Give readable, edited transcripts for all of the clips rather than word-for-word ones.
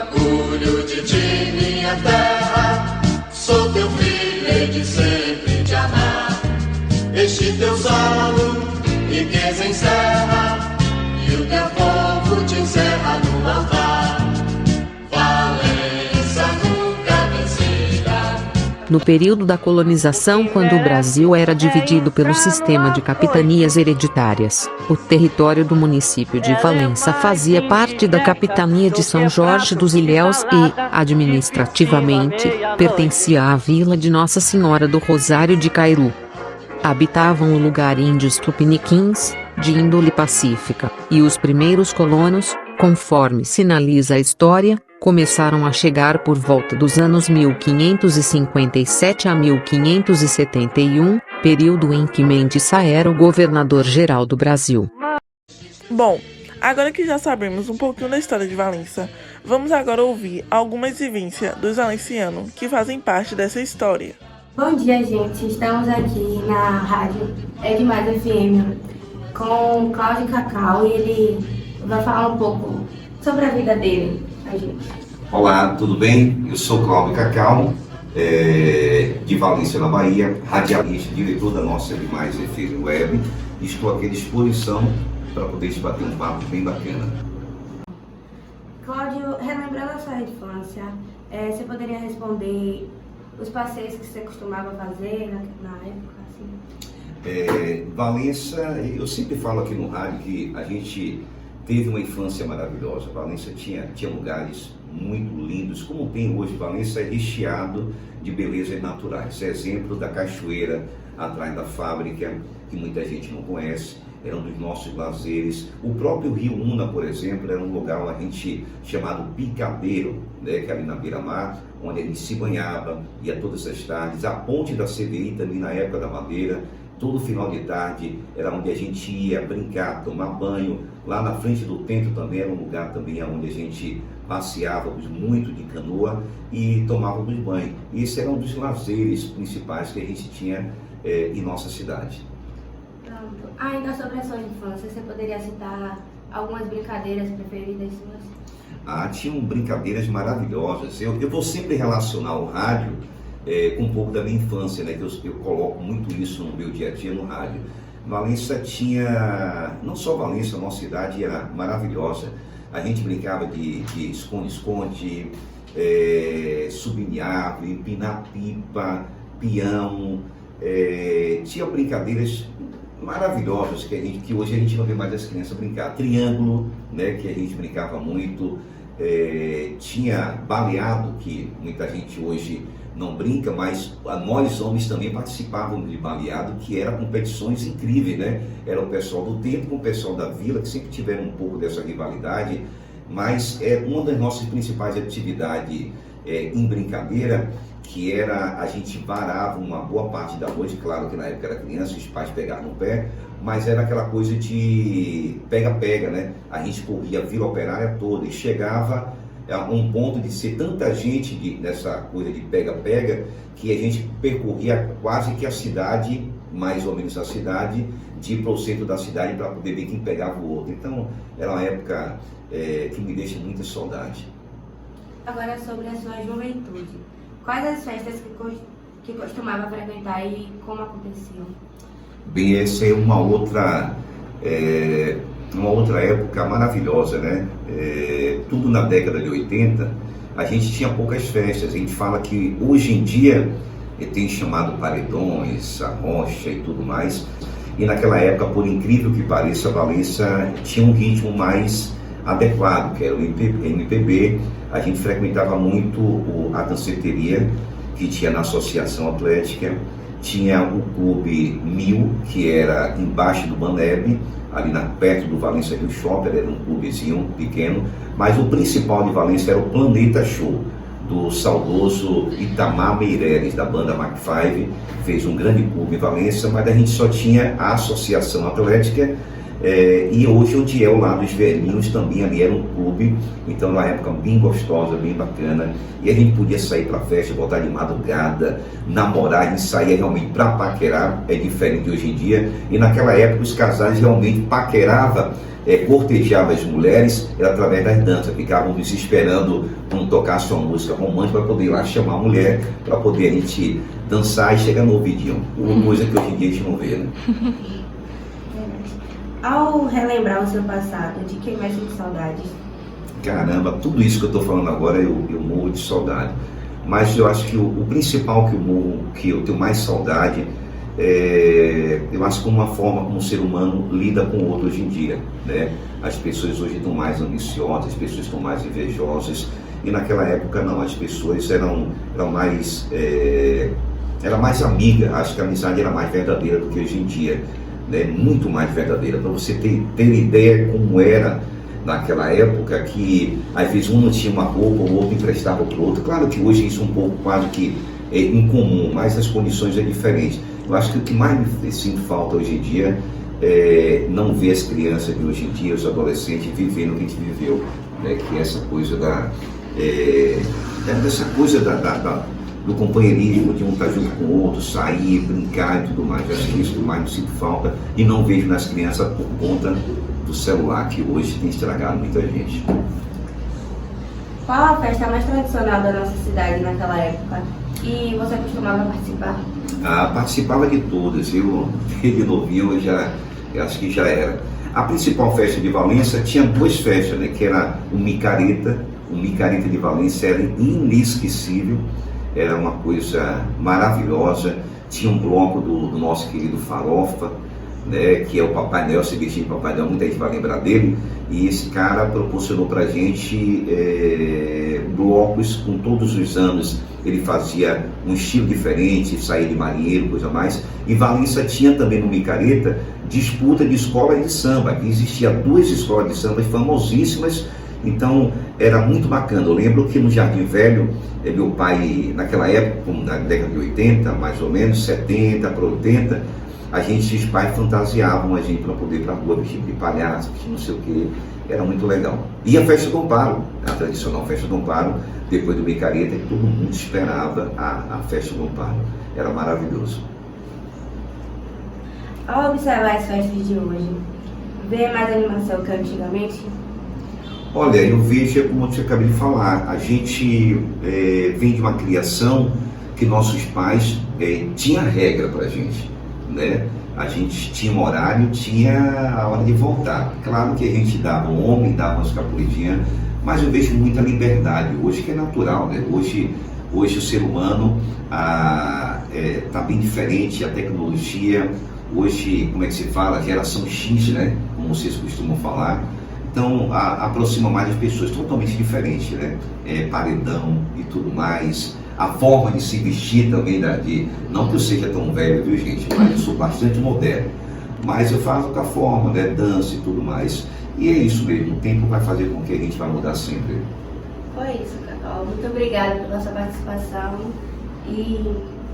orgulho de ti, minha terra. Sou teu filho, hei de sempre te amar. Este teu solo, riqueza encerra, e o teu povo te encerra no altar. Valença nunca vencida. No período da colonização, quando o Brasil era dividido pelo sistema de capitanias hereditárias, o território do município de Valença fazia parte da capitania de São Jorge dos Ilhéus e, administrativamente, pertencia à vila de Nossa Senhora do Rosário de Cairu. Habitavam o lugar índios tupiniquins, de índole pacífica, e os primeiros colonos, conforme sinaliza a história, começaram a chegar por volta dos anos 1557 a 1571, período em que Mendes Sá era o governador-geral do Brasil. Bom, agora que já sabemos um pouquinho da história de Valença, vamos agora ouvir algumas vivências dos valencianos que fazem parte dessa história. Bom dia, gente. Estamos aqui na rádio Edmais FM com o Cláudio Cacau e ele vai falar um pouco sobre a vida dele, a gente. Olá, tudo bem? Eu sou Cláudio Cacau, de Valença, na Bahia, radialista, diretor da nossa Edmais FM Web. Estou aqui à disposição para poder bater um papo bem bacana. Cláudio, relembrando a sua infância, você poderia responder os passeios que você costumava fazer na época, assim? Valença, eu sempre falo aqui no rádio que a gente teve uma infância maravilhosa. Valença tinha lugares muito lindos, como tem hoje. Valença é recheado de belezas naturais. Exemplo da cachoeira atrás da fábrica, que muita gente não conhece, era um dos nossos lazeres. O próprio Rio Una, por exemplo, era um lugar a gente chamado Picadeiro, né, que é ali na beira-mar, onde a gente se banhava, ia todas as tardes. A ponte da CDI também, na época da Madeira, todo final de tarde era onde a gente ia brincar, tomar banho. Lá na frente do templo também era um lugar também onde a gente passeávamos muito de canoa e tomávamos banho. E esse era um dos lazeres principais que a gente tinha em nossa cidade. Ainda sobre a sua infância, você poderia citar algumas brincadeiras preferidas suas? Tinham brincadeiras maravilhosas. Eu vou sempre relacionar o rádio com um pouco da minha infância, né? Que eu coloco muito isso no meu dia a dia no rádio. Valença tinha, não só Valença, a nossa cidade era maravilhosa. A gente brincava de esconde-esconde, subir em árvore, empinar pipa, peão. Tinha brincadeiras maravilhosas que hoje a gente não vê mais as crianças brincar. Triângulo, né, que a gente brincava muito. Tinha baleado, que muita gente hoje não brinca, mas nós homens também participávamos de baleado, que era competições incríveis, né? Era o pessoal do tempo com o pessoal da vila, que sempre tiveram um pouco dessa rivalidade, mas uma das nossas principais atividades em brincadeira, que era a gente varava uma boa parte da noite. Claro que na época era criança, os pais pegavam no pé, mas era aquela coisa de pega-pega, né? A gente corria a Vila Operária toda e chegava a um ponto de ser tanta gente nessa coisa de pega-pega, que a gente percorria quase que a cidade, mais ou menos a cidade, de ir para o centro da cidade para poder ver quem pegava o outro. Então era uma época que me deixa muita saudade. Agora, sobre a sua juventude, quais as festas que costumava frequentar e como aconteciam? Bem, essa é uma outra época maravilhosa, né? Tudo na década de 80, a gente tinha poucas festas. A gente fala que hoje em dia tem chamado paredões, a rocha e tudo mais. E naquela época, por incrível que pareça, a Valença tinha um ritmo mais adequado, que era o MPB. A gente frequentava muito a danceteria que tinha na Associação Atlética. Tinha o Clube 1000, que era embaixo do Baneb, ali perto do Valença Rio Shopping. Era um clubezinho pequeno, mas o principal de Valença era o Planeta Show, do saudoso Itamar Meireles, da banda Mac 5, fez um grande clube em Valença, mas a gente só tinha a Associação Atlética. E hoje o Diel lá dos Velhinhos também ali era um clube, então na época bem gostosa, bem bacana, e a gente podia sair pra festa, voltar de madrugada, namorar. A gente saía realmente pra paquerar, é diferente de hoje em dia, e naquela época os casais realmente paqueravam cortejava as mulheres era através das danças. Ficávamos esperando quando tocasse uma música romântica para poder ir lá chamar a mulher, para poder a gente dançar e chegar no ouvidinho. Uma coisa que hoje em dia a gente não vê, né? Ao relembrar o seu passado, de quem mais sente saudades? Caramba, tudo isso que eu estou falando agora eu morro de saudade. Mas eu acho que o principal que eu tenho mais saudade eu acho que uma forma como o ser humano lida com o outro hoje em dia, né? As pessoas hoje estão mais ambiciosas, as pessoas estão mais invejosas, e naquela época não, as pessoas eram mais era mais amiga. Acho que a amizade era mais verdadeira do que hoje em dia, né? Muito mais verdadeira. Para você ter ideia como era naquela época, que às vezes um não tinha uma roupa, o outro emprestava para o outro. Claro que hoje isso é um pouco quase que incomum, mas as condições é diferente. Eu acho que o que mais me sinto falta hoje em dia é não ver as crianças de hoje em dia, os adolescentes, vivendo o que a gente viveu, né? Que é essa coisa dessa coisa do companheirismo, de um estar junto com o outro, sair, brincar e tudo mais. Eu acho que isso que mais me sinto falta e não vejo nas crianças por conta do celular, que hoje tem estragado muita gente. Qual a festa mais tradicional da nossa cidade naquela época? E você costumava participar? Participava de todas. Eu, desde novinho, eu acho que já era. A principal festa de Valença tinha duas festas, né? Que era o Micareta. O Micareta de Valença era inesquecível, era uma coisa maravilhosa. Tinha um bloco do nosso querido Farofa, né? Que é o Papai Noel, se vestia de Papai Noel, muita gente vai lembrar dele. E esse cara proporcionou pra gente blocos com todos os anos. Ele fazia um estilo diferente, saía de marinheiro, coisa mais. E Valença tinha também no Micareta disputa de escola de samba. Existia duas escolas de samba famosíssimas, então era muito bacana. Eu lembro que no Jardim Velho, meu pai, naquela época, na década de 80, mais ou menos, 70 para 80, os pais fantasiavam a gente para poder ir para a rua, vestido de palhaço, vestido não sei o que. Era muito legal. E a festa do Amparo, a tradicional festa do Amparo, depois do Micareta, que todo mundo esperava a festa do Amparo. Era maravilhoso. Ao observar as festas de hoje, vê mais animação que antigamente? Olha, eu vejo, como eu acabei de falar, a gente vem de uma criação que nossos pais tinham regra para a gente, né? A gente tinha um horário, tinha a hora de voltar. Claro que a gente dava um homem, dava umas capulidinhas, mas eu vejo muita liberdade hoje, que é natural, né? Hoje o ser humano está bem diferente, a tecnologia, hoje, como é que se fala? Geração X, né? Como vocês costumam falar. Então, aproxima mais as pessoas, totalmente diferente, né? Paredão e tudo mais. A forma de se vestir também, não que eu seja tão velho, viu, gente? Mas eu sou bastante moderno. Mas eu faço com a forma, né? Dança e tudo mais. E é isso mesmo, o tempo vai fazer com que a gente vai mudar sempre. Foi isso, Cacau. Muito obrigada pela sua participação e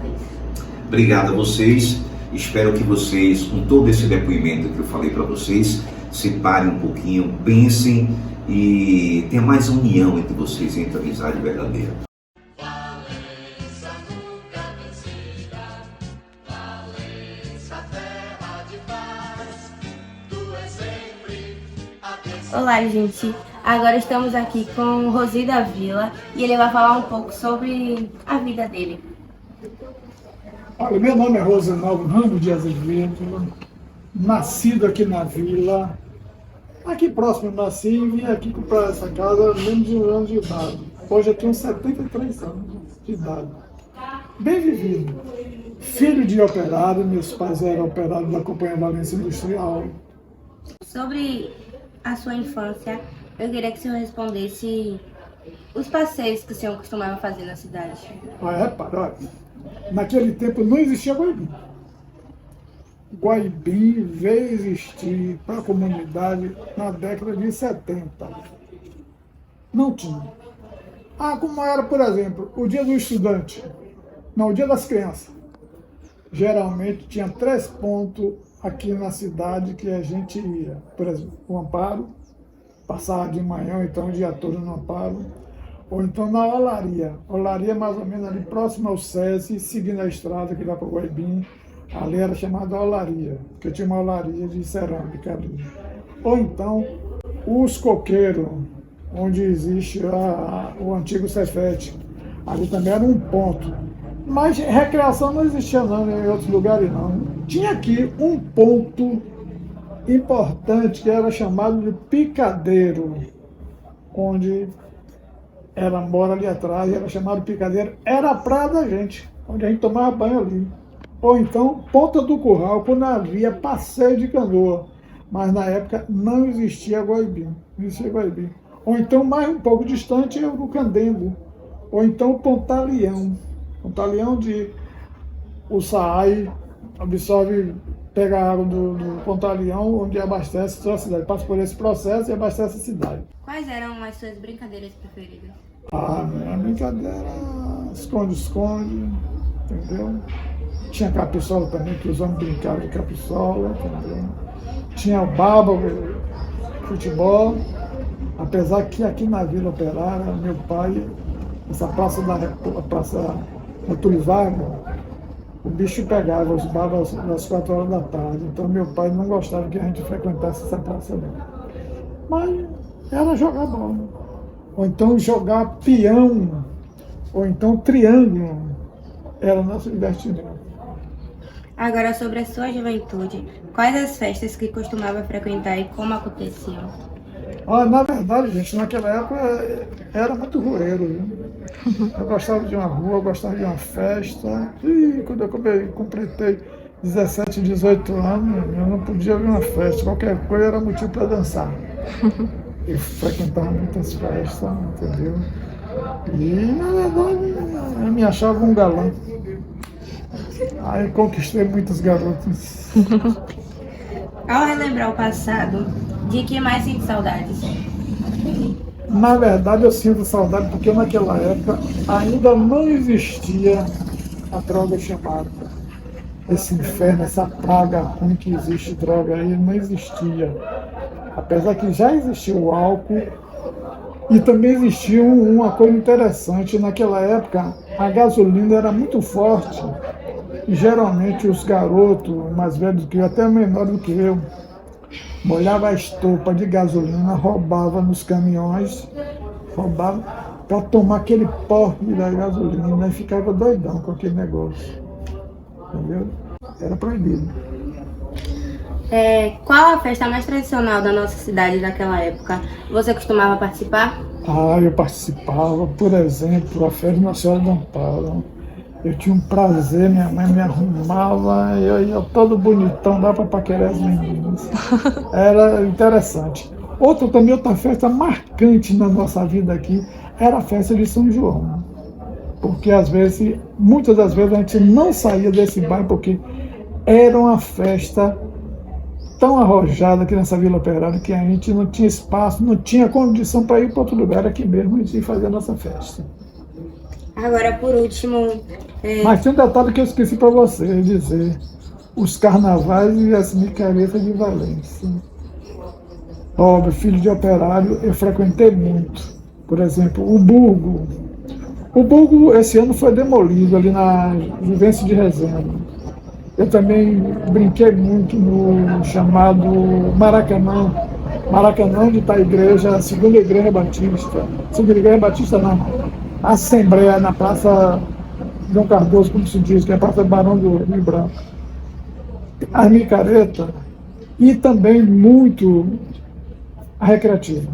foi isso. Obrigado a vocês. Espero que vocês, com todo esse depoimento que eu falei para vocês, se parem um pouquinho, pensem e tenha mais união entre vocês, entre a amizade verdadeira. Valença nunca vencida, Valença terra de paz, tu és sempre a bênção. Olá, gente. Agora estamos aqui com o Rosi da Vila e ele vai falar um pouco sobre a vida dele. Olha, meu nome é Rosenaldo Ramos de Azevedo, nascido aqui na vila. Aqui próximo eu nasci e vim aqui comprar essa casa menos de 1 ano de idade. Hoje eu tenho 73 anos de idade. Bem vivido. Filho de operário, meus pais eram operários da Companhia Valença Industrial. Sobre a sua infância, eu queria que o senhor respondesse os passeios que o senhor costumava fazer na cidade. Olha, naquele tempo não existia Guaibim. Guaibim veio existir para a comunidade na década de 70. Não tinha. Como era, por exemplo, o dia do estudante, não, o dia das crianças. Geralmente tinha 3 pontos aqui na cidade que a gente ia. Por exemplo, o Amparo, passava de manhã, então o dia todo no Amparo. Ou então na Olaria. Olaria mais ou menos ali próximo ao SESI, seguindo a estrada que dá para o Guaibim. Ali era chamada Olaria, porque tinha uma olaria de cerâmica ali. Ou então os coqueiros, onde existe o antigo Cefete. Ali também era um ponto. Mas recreação não existia não, em outros lugares não. Tinha aqui um ponto importante que era chamado de picadeiro, onde mora ali atrás, era chamado picadeiro, era a praia da gente, onde a gente tomava banho ali. Ou então, Ponta do Curral, quando havia passeio de canoa. Mas na época não existia Guaibim, não existia Guaibim. Ou então, mais um pouco distante, é o Candengo. Ou então, Pontaleão. Pontaleão de o Saai absorve, pega a água do Pontaleão, onde abastece toda a cidade. Passa por esse processo e abastece a cidade. Quais eram as suas brincadeiras preferidas? Minha brincadeira era esconde-esconde, entendeu? Tinha capiçola também, que os homens brincavam de capiçola, entendeu? Tinha o baba, o futebol. Apesar que aqui na Vila Operária, meu pai, essa praça Getúlio Vargas, o bicho pegava os babas às 4 horas da tarde. Então meu pai não gostava que a gente frequentasse essa praça não. Mas era jogar bola. Ou então jogar peão, ou então triângulo. Era o nosso divertimento. Agora, sobre a sua juventude, quais as festas que costumava frequentar e como aconteciam? Na verdade, gente, naquela época era muito roeiro, viu? Eu gostava de uma rua, eu gostava de uma festa. E quando eu completei 17, 18 anos, eu não podia ver uma festa. Qualquer coisa era motivo para dançar. Eu frequentava muitas festas, entendeu? E, na verdade, eu me achava um galã. Aí conquistei muitas garotas. Ao relembrar o passado, de que mais sente saudades? Na verdade, eu sinto saudade porque naquela época ainda não existia a droga chamada. Esse inferno, essa praga ruim que existe, droga aí, não existia. Apesar que já existia o álcool e também existia uma coisa interessante. Naquela época, a gasolina era muito forte e geralmente os garotos mais velhos do que eu, até menores do que eu, molhava a estopa de gasolina, roubava nos caminhões, roubava para tomar aquele porre da gasolina e ficava doidão com aquele negócio. Entendeu? Era proibido. Qual a festa mais tradicional da nossa cidade daquela época? Você costumava participar? Eu participava, por exemplo, a festa Nossa Senhora do Amparo. Eu tinha um prazer, minha mãe me arrumava, eu ia todo bonitão, dá para paquerar as meninas. Era interessante. Outra festa marcante na nossa vida aqui era a festa de São João. Porque muitas das vezes a gente não saía desse bairro porque era uma festa tão arrojada aqui nessa Vila Operária que a gente não tinha espaço, não tinha condição para ir para outro lugar, aqui mesmo a gente ia fazer a nossa festa. Agora, por último... Mas tem um detalhe que eu esqueci para você dizer. Os carnavais e as micaretas de Valência. Pobre, filho de operário, eu frequentei muito. Por exemplo, o Burgo. O Burgo esse ano foi demolido ali na Juventus de Resende. Eu também brinquei muito no chamado Maracanã. Maracanã, onde está a igreja, a segunda igreja batista. Segunda igreja batista não. A Assembleia na Praça João Cardoso, como se diz, que é a Praça Barão do Rio Branco. A micareta e também muito a recreativa.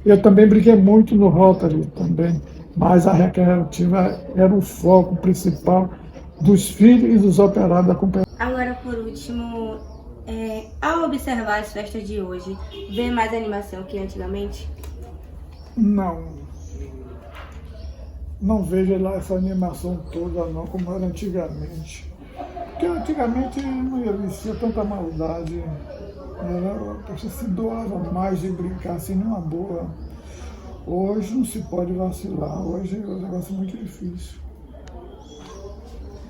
Eu também brinquei muito no Rotary também, mas a recreativa era o foco principal dos filhos e dos operários da companhia. Agora, por último, ao observar as festas de hoje, vê mais animação que antigamente? Não vejo lá essa animação toda não, como era antigamente. Porque antigamente não existia tanta maldade. A pessoa se doava mais de brincar assim numa boa. Hoje não se pode vacilar, hoje é um negócio muito difícil.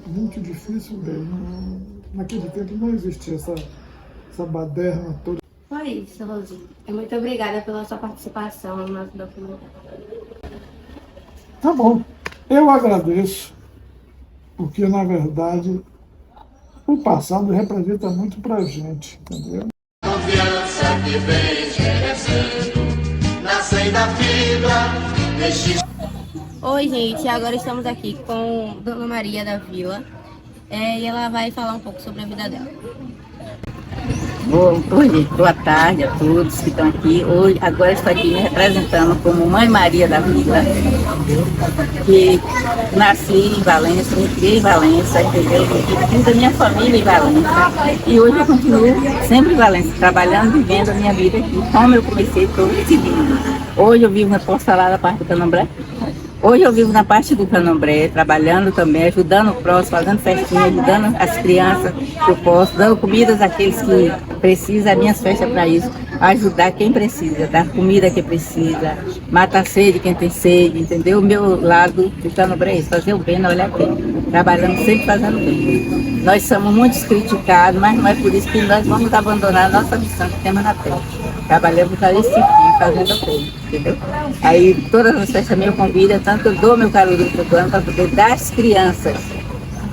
Muito difícil mesmo. Naquele tempo não existia essa baderna toda. Foi isso, Rosi. Muito obrigada pela sua participação no nosso documentário. Tá bom, eu agradeço, porque na verdade o passado representa muito pra gente, entendeu? Confiança força que vem crescendo, nascem da fibra deste. Oi, gente, agora estamos aqui com Dona Maria da Vila e ela vai falar um pouco sobre a vida dela. Boa tarde a todos que estão aqui. Hoje, agora estou aqui me representando como Mãe Maria da Vila, que nasci em Valença, me criei em Valença, entendeu? Fiz a minha família em Valença e hoje eu continuo sempre em Valença, trabalhando, vivendo a minha vida aqui, como eu comecei, estou seguindo. Hoje eu vivo na Posta lá da parte do Candomblé. Hoje eu vivo na parte do Candomblé, trabalhando também, ajudando o próximo, fazendo festinha, ajudando as crianças que eu posso, dando comidas àqueles que precisam, as minhas festas para isso, ajudar quem precisa, dar comida a quem precisa, matar a sede quem tem sede, entendeu? O meu lado do Candomblé é isso, fazer o bem, não olhar quem, trabalhando sempre fazendo bem. Nós somos muito criticados, mas não é por isso que nós vamos abandonar a nossa missão que temos na terra. Trabalhamos para esse fim, fazendo bem, entendeu? Aí todas as festas minhas convidam, tanto eu dou meu caruru todo ano para poder dar às crianças,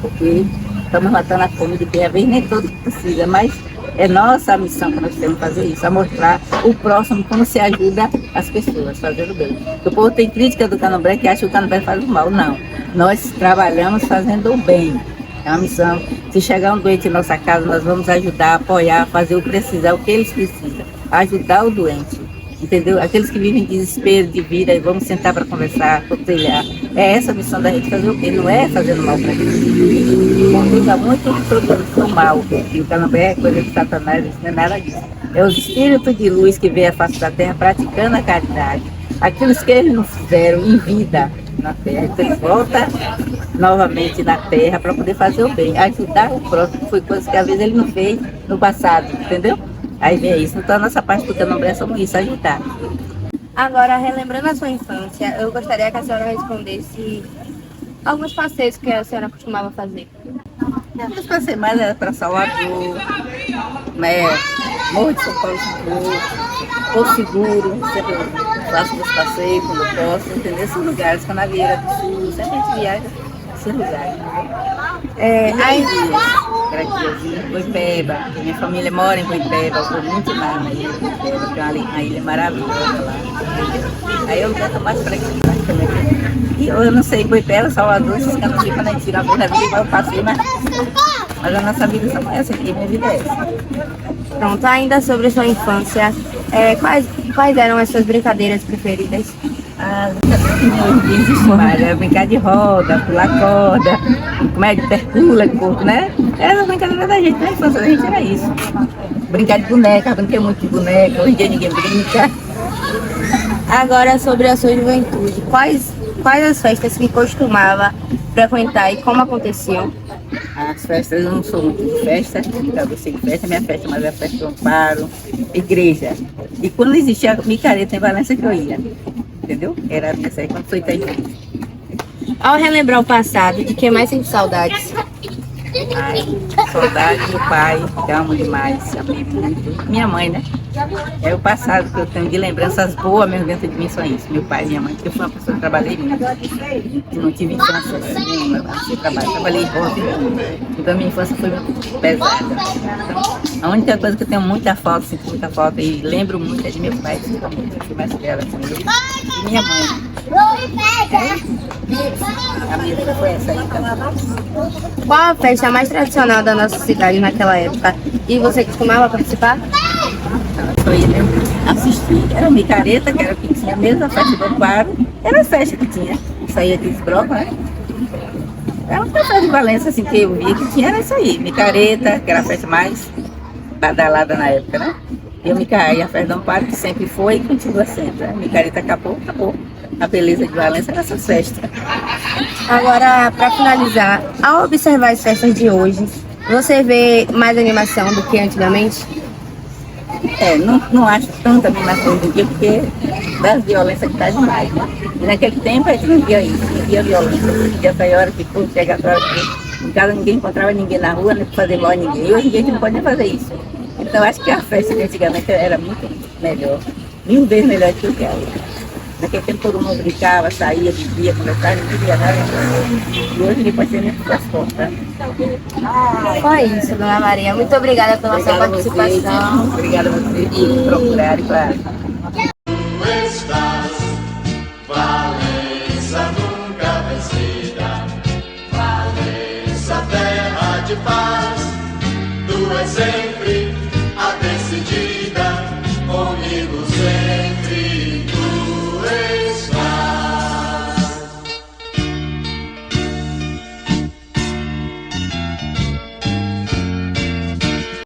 porque estamos matando a fome de quem, às vezes nem todo precisa, mas é nossa missão que nós temos que fazer isso, a mostrar o próximo como se ajuda as pessoas, fazendo bem. O povo tem crítica do Candomblé que acha que o Candomblé faz o mal, não. Nós trabalhamos fazendo o bem. É uma missão. Se chegar um doente em nossa casa, nós vamos ajudar, apoiar, fazer o precisar, o que eles precisam. Ajudar o doente, entendeu? Aqueles que vivem em desespero de vida, vamos sentar para conversar, conselhar. É essa a missão da gente fazer o quê? Não é fazendo mal para ninguém. Conduza muito sobre o mal. E o Candomblé é coisa de Satanás, isso não é nada disso. É os espíritos de luz que veem a face da terra praticando a caridade. Aqueles que eles não fizeram em vida na terra, então eles voltam novamente na terra para poder fazer o bem, ajudar o próximo, foi coisa que às vezes ele não fez no passado, entendeu? Aí vem isso, então a nossa parte do Candomblé somos isso, ajudar. Agora, relembrando a sua infância, eu gostaria que a senhora respondesse alguns passeios que a senhora costumava fazer. Os passeios mais era para Salvador, né? Morro de São Paulo, Porto Seguro, sempre faço meus passeios quando eu posso, entendeu? Esses lugares, Canavieira do Sul, sempre a gente viaja esses lugares. Aí, Boipeba, que minha família mora em Boipeba, eu vou muito lá na ilha de Boipeba, que é uma ilha maravilhosa lá. Aí eu canto mais para aqui também. E eu não sei, Boipeba, Salvador, esses cantos aqui, quando a gente tira a vida, eu passei, mas a nossa vida só é essa aqui, minha vida é essa. Pronto, ainda sobre a sua infância, quais eram as suas brincadeiras preferidas? Não existe mais, era brincar de roda, pular corda, como é de percula, de corpo, né? Era a brincadeira da gente, na infância da gente era isso. Brincar de boneca, brinquei muito de boneca, hoje em dia ninguém brinca. Agora, sobre a sua juventude, quais as festas que costumava frequentar e como aconteciam? As festas, eu não sou muito de festa, eu gostei de festa, minha festa, mas é a festa do Amparo, igreja. E quando existia a micareta em Valença que eu ia, entendeu? Era a minha festa, quando foi até igreja. Ao relembrar o passado, de que mais sente saudades? Ai, saudade do pai, que amo demais, amei muito. Minha mãe, né? É o passado que eu tenho de lembranças boas mesmo dentro de mim, são isso. Meu pai e minha mãe, porque eu fui uma pessoa que trabalhei muito. Não tive infância nenhuma, trabalhei em roça. Então a minha infância foi muito pesada. Então, a única coisa que eu tenho muita falta, sinto muita falta e lembro muito é de meu pai, principalmente. Eu fui mais dela, e minha mãe. A minha vida foi essa aí também. Qual a festa mais tradicional da nossa cidade naquela época? E você costumava participar? Eu ia mesmo assistir. Era uma micareta, que era que tinha a mesma festa do Amparo. Era a festa que tinha. Saía aqueles blocos, né? Era uma festa de Valença, assim, que eu via que tinha, era isso aí. Micareta, que era a festa mais badalada na época, né? E a festa do Amparo, que sempre foi e continua sendo. A micareta acabou. A beleza de Valença era essa festa. Agora, para finalizar, ao observar as festas de hoje, você vê mais animação do que antigamente? Não acho tanta animação do dia, porque das violências que está demais, né? E naquele tempo a gente não via isso, não via violência. Não via essa hora que fosse chegar a hora que em casa ninguém encontrava ninguém na rua, nem fazer mal a ninguém. E hoje em dia a gente não pode nem fazer isso. Então acho que a festa de antigamente era muito melhor, 1000 vezes melhor do que a hoje. Naquele tempo todo mundo brincava, saía, bebia, conversava, não queria nada. E hoje depois tem muito das portas. Foi isso, Dona Maria. Muito obrigada pela sua participação. Obrigada a vocês por procurarem para... Tu estás, Valença nunca vencida, Valença terra de paz, tu és sempre